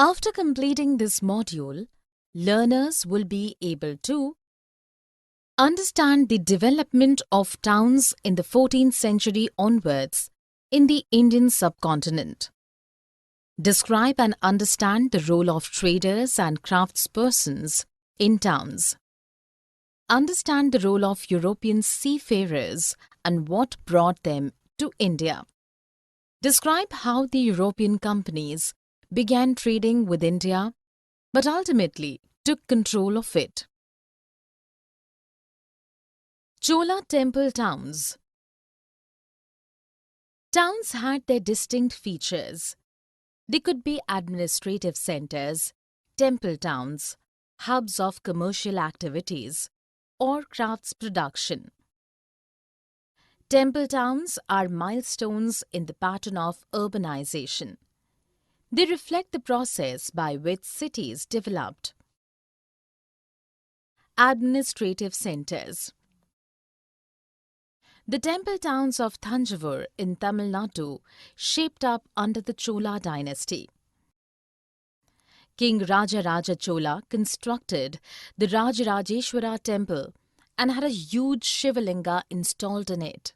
After completing this module, learners will be able to understand the development of towns in the 14th century onwards in the Indian subcontinent. Describe and understand the role of traders and craftspersons in towns. Understand the role of European seafarers and what brought them to India. Describe how the European companies began trading with India but ultimately took control of it. Chola temple towns. Towns had their distinct features. They could be administrative centers, temple towns, hubs of commercial activities, or crafts production. Temple towns are milestones in the pattern of urbanization. They reflect the process by which cities developed. Administrative centers. The temple towns of Thanjavur in Tamil Nadu shaped up under the Chola dynasty. King Rajaraja Chola constructed the Rajarajeshwara temple and had a huge Shivalinga installed in it.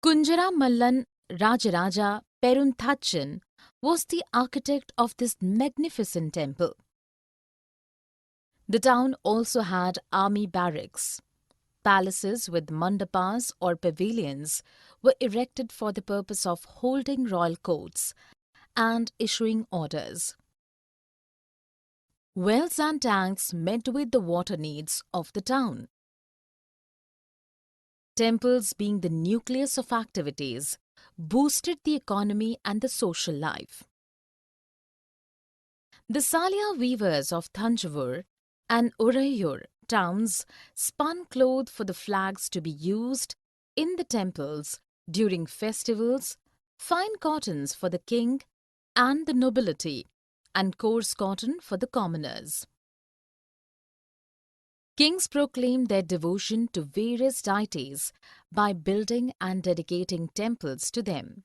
Kunjara Mallan Rajaraja Perunthacchan was the architect of this magnificent temple. The town also had army barracks. Palaces with mandapas or pavilions were erected for the purpose of holding royal courts and issuing orders. Wells and tanks met with the water needs of the town. Temples, being the nucleus of activities, boosted the economy and the social life. The Salia weavers of Thanjavur and Urayur towns spun cloth for the flags to be used in the temples during festivals, fine cottons for the king and the nobility, and coarse cotton for the commoners. Kings proclaimed their devotion to various deities by building and dedicating temples to them.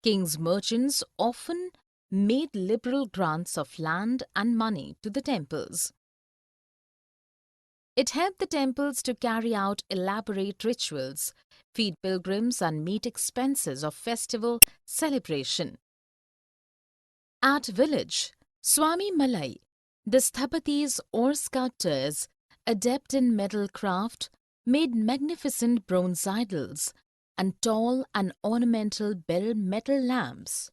Kings' merchants often made liberal grants of land and money to the temples. It helped the temples to carry out elaborate rituals, feed pilgrims and meet expenses of festival celebration. At village, Swami Malai, the sthapatis or sculptors, adept in metal craft, made magnificent bronze idols and tall and ornamental bell metal lamps.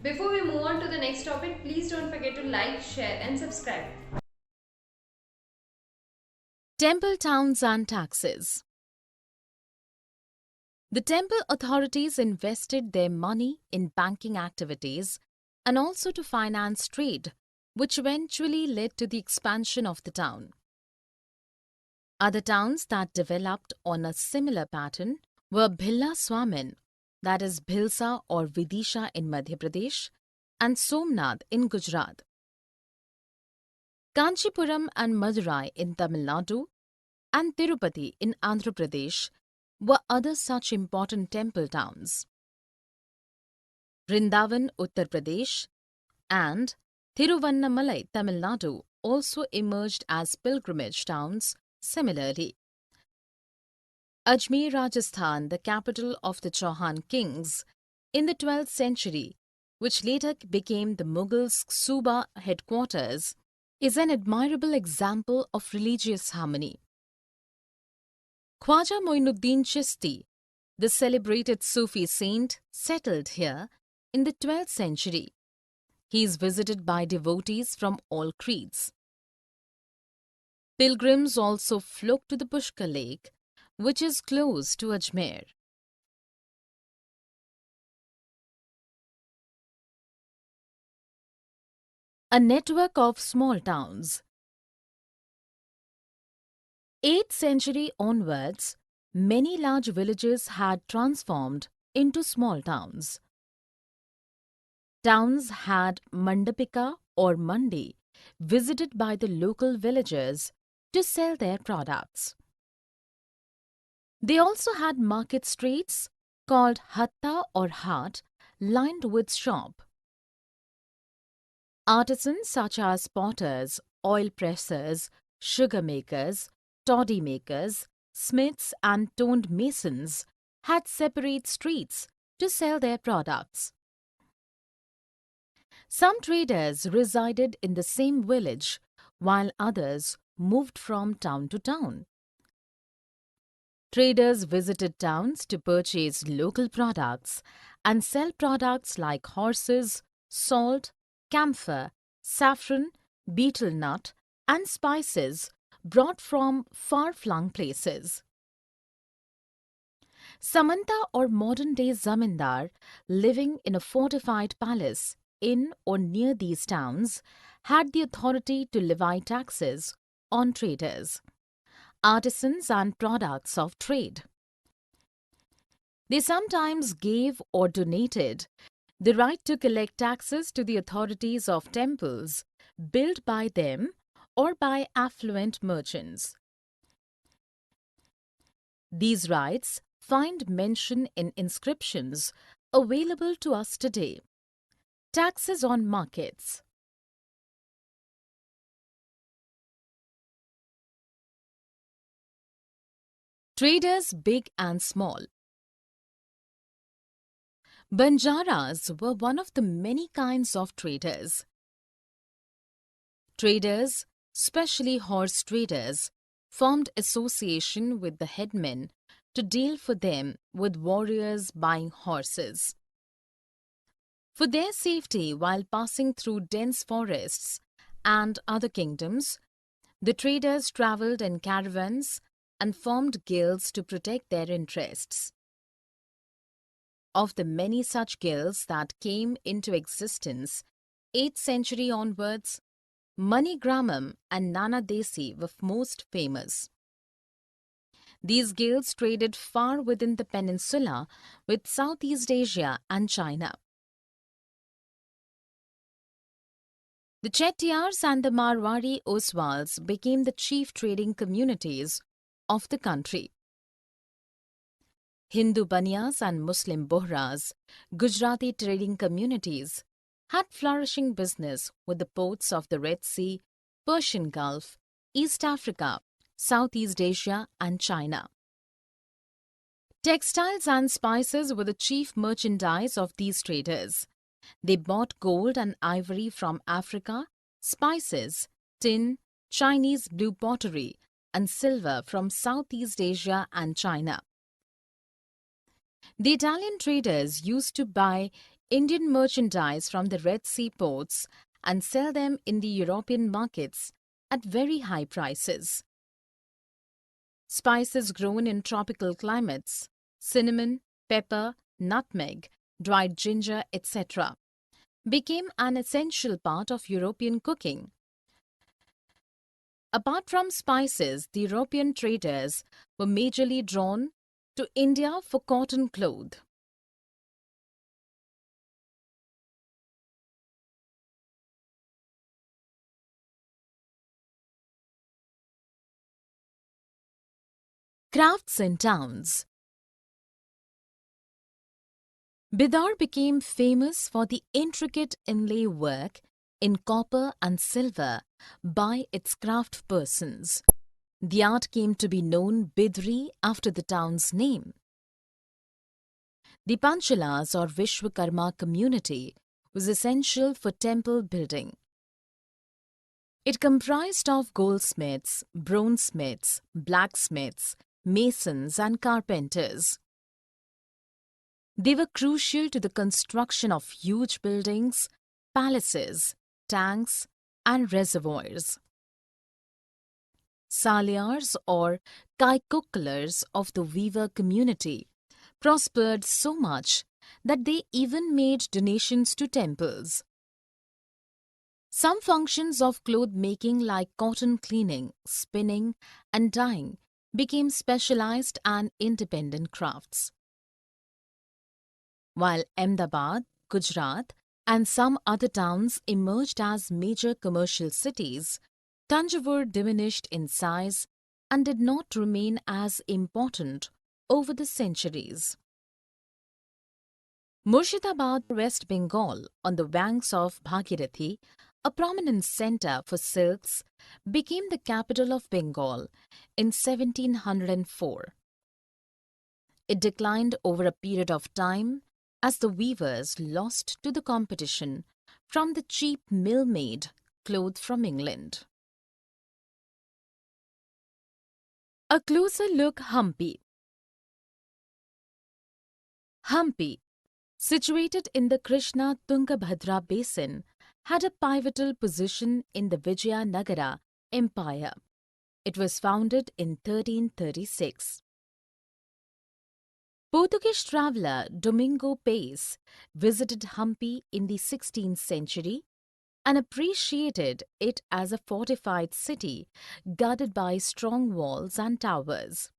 Before we move on to the next topic, please don't forget to like, share and subscribe. Temple towns and taxes. The temple authorities invested their money in banking activities and also to finance trade, which eventually led to the expansion of the town. Other towns that developed on a similar pattern were Bhilla Swamin, that is Bhilsa or Vidisha in Madhya Pradesh, and Somnath in Gujarat. Kanchipuram and Madurai in Tamil Nadu and Tirupati in Andhra Pradesh were other such important temple towns. Vrindavan, Uttar Pradesh and Thiruvannamalai, Tamil Nadu also emerged as pilgrimage towns similarly. Ajmer, Rajasthan, the capital of the Chauhan kings in the 12th century, which later became the Mughals' Suba headquarters, is an admirable example of religious harmony. Khwaja Moinuddin Chishti, the celebrated Sufi saint, settled here in the 12th century. He is visited by devotees from all creeds. Pilgrims also flock to the Pushkar Lake, which is close to Ajmer. A network of small towns. 8th century onwards, many large villages had transformed into small towns. Towns had mandapika or mandi visited by the local villagers to sell their products. They also had market streets called hatta or hat lined with shop. Artisans such as potters, oil pressers, sugar makers, toddy makers, smiths and toned masons had separate streets to sell their products. Some traders resided in the same village, while others moved from town to town. Traders visited towns to purchase local products and sell products like horses, salt, camphor, saffron, betel nut, and spices brought from far-flung places. Samanta or modern-day zamindar living in a fortified palace in or near these towns had the authority to levy taxes on traders, artisans and products of trade. They sometimes gave or donated the right to collect taxes to the authorities of temples built by them or by affluent merchants. These rights find mention in inscriptions available to us today. Taxes on markets. Traders big and small. Banjaras were one of the many kinds of traders. Traders, especially horse traders, formed association with the headmen to deal for them with warriors buying horses. For their safety while passing through dense forests and other kingdoms, the traders travelled in caravans and formed guilds to protect their interests. Of the many such guilds that came into existence 8th century onwards, Manigramam and Nanadesi were most famous. These guilds traded far within the peninsula with Southeast Asia and China. The Chettiars and the Marwari Oswals became the chief trading communities of the country. Hindu Banias and Muslim Bohras, Gujarati trading communities, had flourishing business with the ports of the Red Sea, Persian Gulf, East Africa, Southeast Asia and China. Textiles and spices were the chief merchandise of these traders. They bought gold and ivory from Africa, spices, tin, Chinese blue pottery, and silver from Southeast Asia and China. The Italian traders used to buy Indian merchandise from the Red Sea ports and sell them in the European markets at very high prices. Spices grown in tropical climates, cinnamon, pepper, nutmeg, dried ginger, etc., became an essential part of European cooking. Apart from spices, the European traders were majorly drawn to India for cotton cloth. Crafts in towns. Bidar became famous for the intricate inlay work in copper and silver by its craftspersons. The art came to be known Bidri after the town's name. The Panchalas or Vishwakarma community was essential for temple building. It comprised of goldsmiths, bronzesmiths, blacksmiths, masons and carpenters. They were crucial to the construction of huge buildings, palaces, tanks and reservoirs. Salyars or kaikukkalars of the weaver community prospered so much that they even made donations to temples. Some functions of cloth making like cotton cleaning, spinning and dyeing became specialized and independent crafts. While Ahmedabad, Gujarat and some other towns emerged as major commercial cities, Tanjavur diminished in size and did not remain as important over the centuries. Murshidabad, West Bengal, on the banks of Bhagirathi, a prominent centre for silks, became the capital of Bengal in 1704. It declined over a period of time as the weavers lost to the competition from the cheap mill-made cloth from England. A closer look. Hampi. Hampi, situated in the Krishna-Tungabhadra basin, had a pivotal position in the Vijayanagara Empire. It was founded in 1336. Portuguese traveller Domingo Paes visited Hampi in the 16th century and appreciated it as a fortified city guarded by strong walls and towers.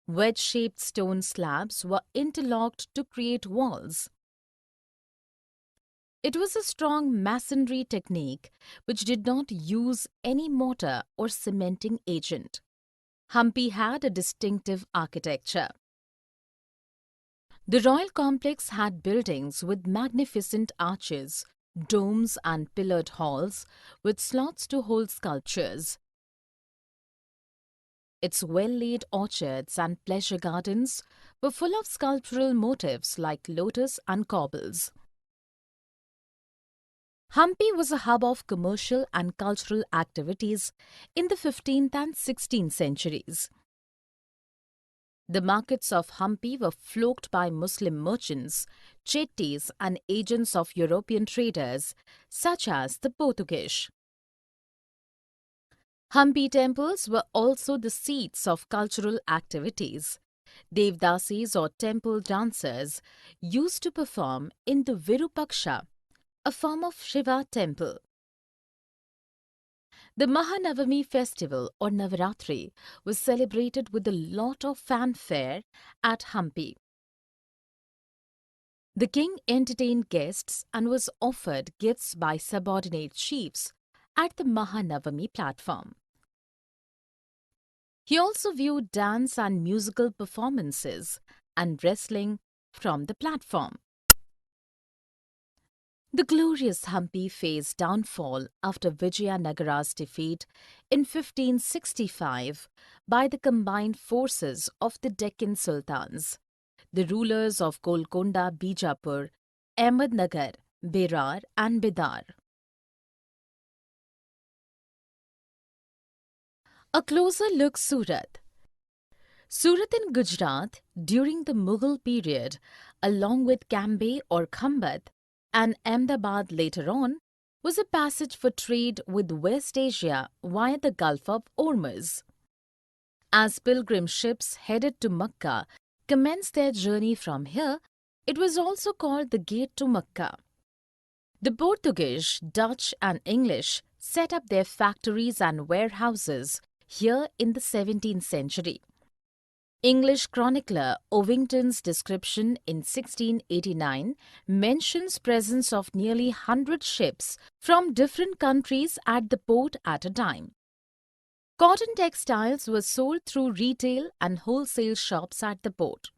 Wedge-shaped stone slabs were interlocked to create walls. It was a strong masonry technique which did not use any mortar or cementing agent. Hampi had a distinctive architecture. The royal complex had buildings with magnificent arches, domes and pillared halls with slots to hold sculptures. Its well-laid orchards and pleasure gardens were full of sculptural motifs like lotus and corbels. Hampi was a hub of commercial and cultural activities in the 15th and 16th centuries. The markets of Hampi were flocked by Muslim merchants, chettis and agents of European traders such as the Portuguese. Hampi temples were also the seats of cultural activities. Devdasis or temple dancers used to perform in the Virupaksha, a form of Shiva temple. The Mahanavami festival or Navaratri was celebrated with a lot of fanfare at Hampi. The king entertained guests and was offered gifts by subordinate chiefs at the Mahanavami platform. He also viewed dance and musical performances and wrestling from the platform. The glorious Hampi faced downfall after Vijayanagara's defeat in 1565 by the combined forces of the Deccan Sultans, the rulers of Golconda, Bijapur, Ahmednagar, Berar and Bidar. A closer look. Surat. Surat in Gujarat during the Mughal period, along with Cambay or Khambat, and Ahmedabad later on, was a passage for trade with West Asia via the Gulf of Hormuz. As pilgrim ships headed to Mecca commenced their journey from here, it was also called the Gate to Mecca. The Portuguese, Dutch and English set up their factories and warehouses here in the 17th century. English chronicler Ovington's description in 1689 mentions presence of nearly 100 ships from different countries at the port at a time. Cotton textiles were sold through retail and wholesale shops at the port.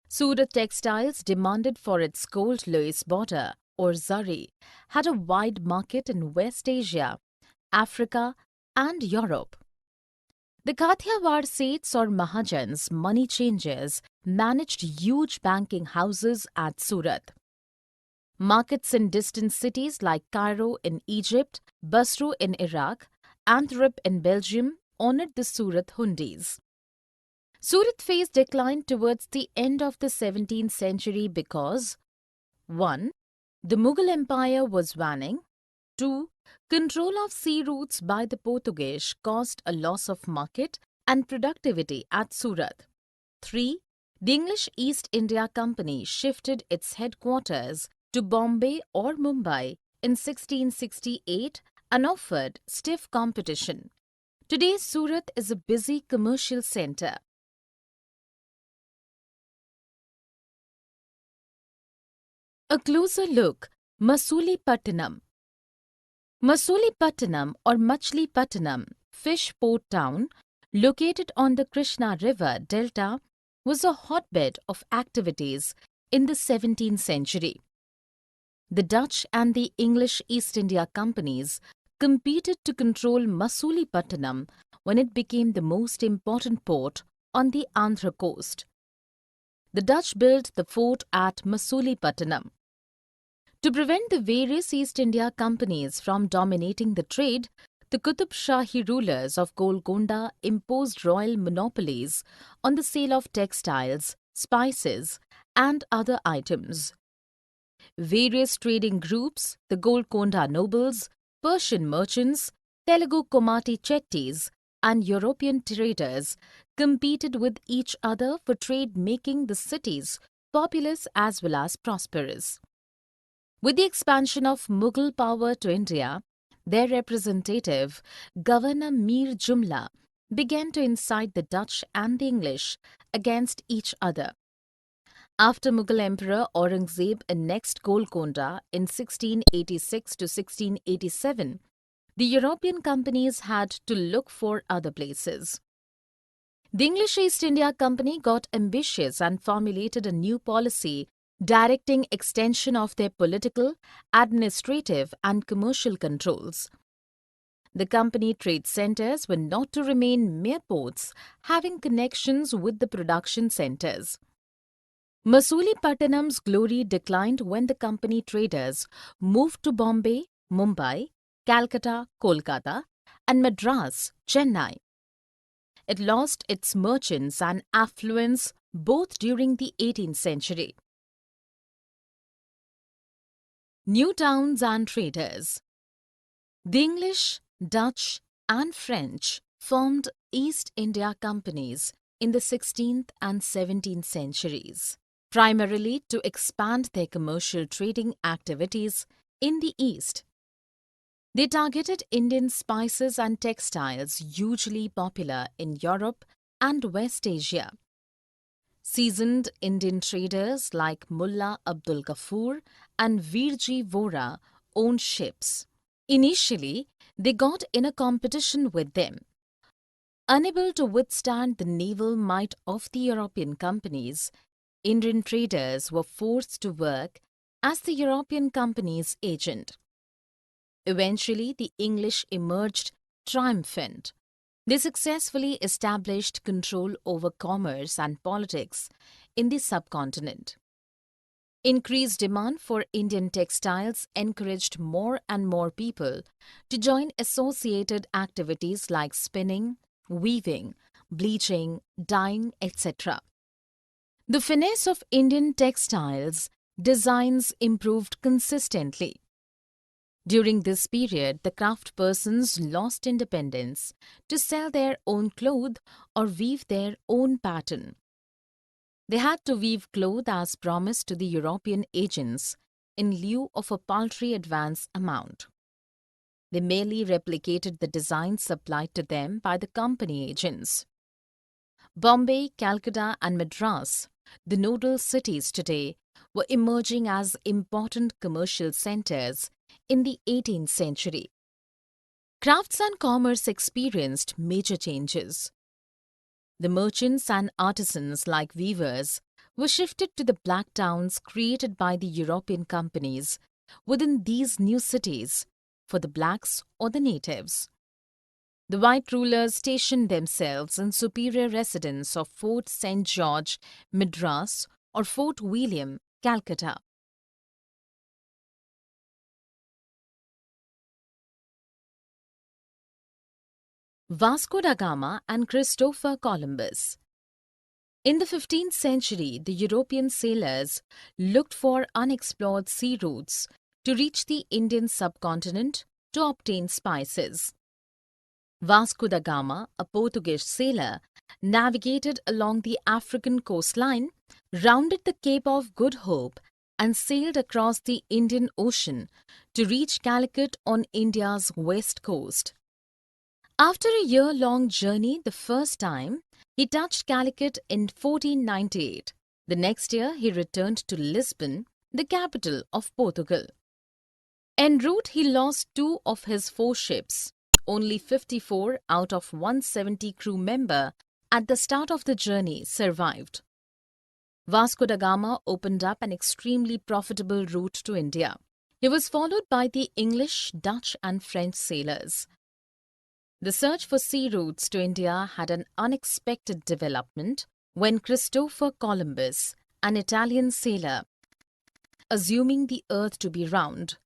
Surat textiles, demanded for its gold lace border or zari, had a wide market in West Asia, Africa and Europe. The Kathiawar Seths or Mahajans, money changers, managed huge banking houses at Surat. Markets in distant cities like Cairo in Egypt, Basra in Iraq, Antwerp in Belgium honored the Surat Hundis. Surat faced decline towards the end of the 17th century because 1. The Mughal Empire was waning. 2. Control of sea routes by the Portuguese caused a loss of market and productivity at Surat. 3. The English East India Company shifted its headquarters to Bombay or Mumbai in 1668 and offered stiff competition. Today, Surat is a busy commercial centre. A closer look. Masulipatinam. Masulipatinam or Machlipatinam, fish port town, located on the Krishna River delta, was a hotbed of activities in the 17th century. The Dutch and the English East India Companies competed to control Masulipatanam when it became the most important port on the Andhra coast. The Dutch built the fort at Masulipatanam. To prevent the various East India Companies from dominating the trade, the Qutub Shahi rulers of Golconda imposed royal monopolies on the sale of textiles, spices, and other items. Various trading groups, the Golconda nobles, Persian merchants, Telugu Komati Chettis, and European traders competed with each other for trade, making the cities populous as well as prosperous. With the expansion of Mughal power to India, their representative, Governor Mir Jumla, began to incite the Dutch and the English against each other. After Mughal Emperor Aurangzeb annexed Golconda in 1686 to 1687, the European companies had to look for other places. The English East India Company got ambitious and formulated a new policy directing extension of their political, administrative and commercial controls. The company trade centres were not to remain mere ports having connections with the production centres. Masulipatanam's glory declined when the company traders moved to Bombay, Mumbai, Calcutta, Kolkata, and Madras, Chennai. It lost its merchants and affluence both during the 18th century. New towns and traders. The English, Dutch, and French formed East India Companies in the 16th and 17th centuries, primarily to expand their commercial trading activities in the East. They targeted Indian spices and textiles hugely popular in Europe and West Asia. Seasoned Indian traders like Mullah Abdul Ghaffur and Virji Vora owned ships. Initially, they got in a competition with them. Unable to withstand the naval might of the European companies, Indian traders were forced to work as the European company's agent. Eventually, the English emerged triumphant. They successfully established control over commerce and politics in the subcontinent. Increased demand for Indian textiles encouraged more and more people to join associated activities like spinning, weaving, bleaching, dyeing, etc. The finesse of Indian textiles designs improved consistently. During this period, the craftspersons lost independence to sell their own cloth or weave their own pattern. They had to weave cloth as promised to the European agents in lieu of a paltry advance amount. They merely replicated the designs supplied to them by the company agents. Bombay, Calcutta and Madras, the nodal cities today, were emerging as important commercial centres in the 18th century. Crafts and commerce experienced major changes. The merchants and artisans like weavers were shifted to the black towns created by the European companies within these new cities for the blacks or the natives. The white rulers stationed themselves in superior residence of Fort St. George, Madras, or Fort William, Calcutta. Vasco da Gama and Christopher Columbus. In the 15th century, the European sailors looked for unexplored sea routes to reach the Indian subcontinent to obtain spices. Vasco da Gama, a Portuguese sailor, navigated along the African coastline, rounded the Cape of Good Hope, and sailed across the Indian Ocean to reach Calicut on India's west coast. After a year-long journey the first time, he touched Calicut in 1498. The next year, he returned to Lisbon, the capital of Portugal. En route, he lost 2 of his 4 ships. Only 54 out of 170 crew members at the start of the journey survived. Vasco da Gama opened up an extremely profitable route to India. He was followed by the English, Dutch, and French sailors. The search for sea routes to India had an unexpected development when Christopher Columbus, an Italian sailor, assuming the earth to be round,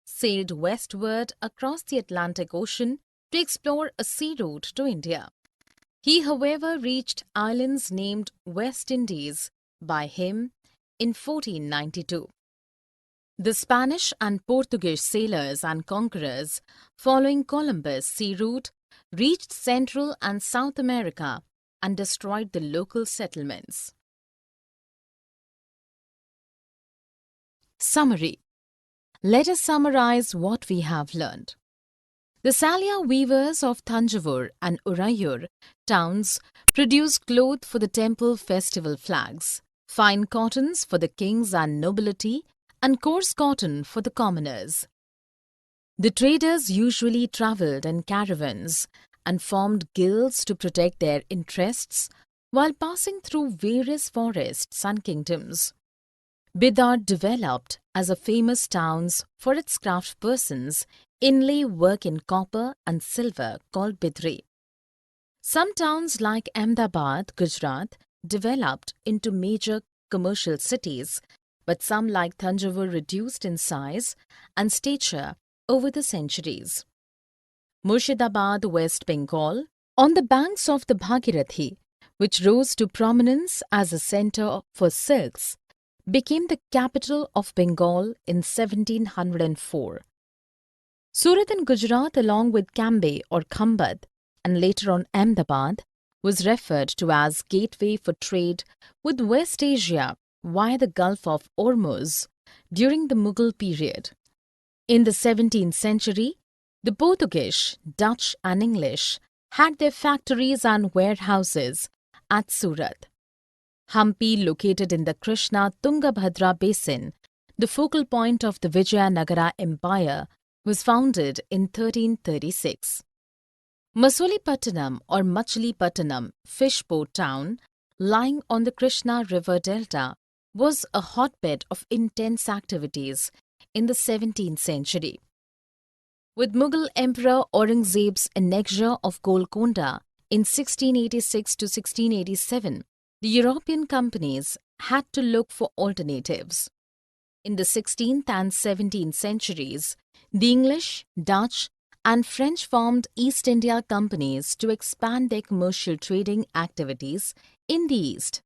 sailed westward across the Atlantic Ocean to explore a sea route to India. He, however, reached islands named West Indies by him in 1492. The Spanish and Portuguese sailors and conquerors following Columbus' sea route reached Central and South America and destroyed the local settlements. Summary. Let us summarize what we have learned. The Salya weavers of Thanjavur and Urayur towns produced cloth for the temple festival flags, fine cottons for the kings and nobility, and coarse cotton for the commoners. The traders usually travelled in caravans and formed guilds to protect their interests while passing through various forests and kingdoms. Bidar developed as a famous town for its craftspersons inlay work in copper and silver called Bidri. Some towns like Ahmedabad, Gujarat, developed into major commercial cities, but some like Thanjavur reduced in size and stature over the centuries. Murshidabad, West Bengal, on the banks of the Bhagirathi, which rose to prominence as a centre for silks, became the capital of Bengal in 1704. Surat in Gujarat, along with Cambay or Khambad, and later on Ahmedabad, was referred to as gateway for trade with West Asia via the Gulf of Ormuz during the Mughal period. In the 17th century, the Portuguese, Dutch and English had their factories and warehouses at Surat. Hampi, located in the Krishna-Tungabhadra basin, the focal point of the Vijayanagara Empire, was founded in 1336. Masulipattanam or Machilipattanam, fishport town, lying on the Krishna River Delta, was a hotbed of intense activities in the 17th century. With Mughal Emperor Aurangzeb's annexure of Golconda in 1686 to 1687, the European companies had to look for alternatives. In the 16th and 17th centuries, the English, Dutch, and French formed East India companies to expand their commercial trading activities in the East.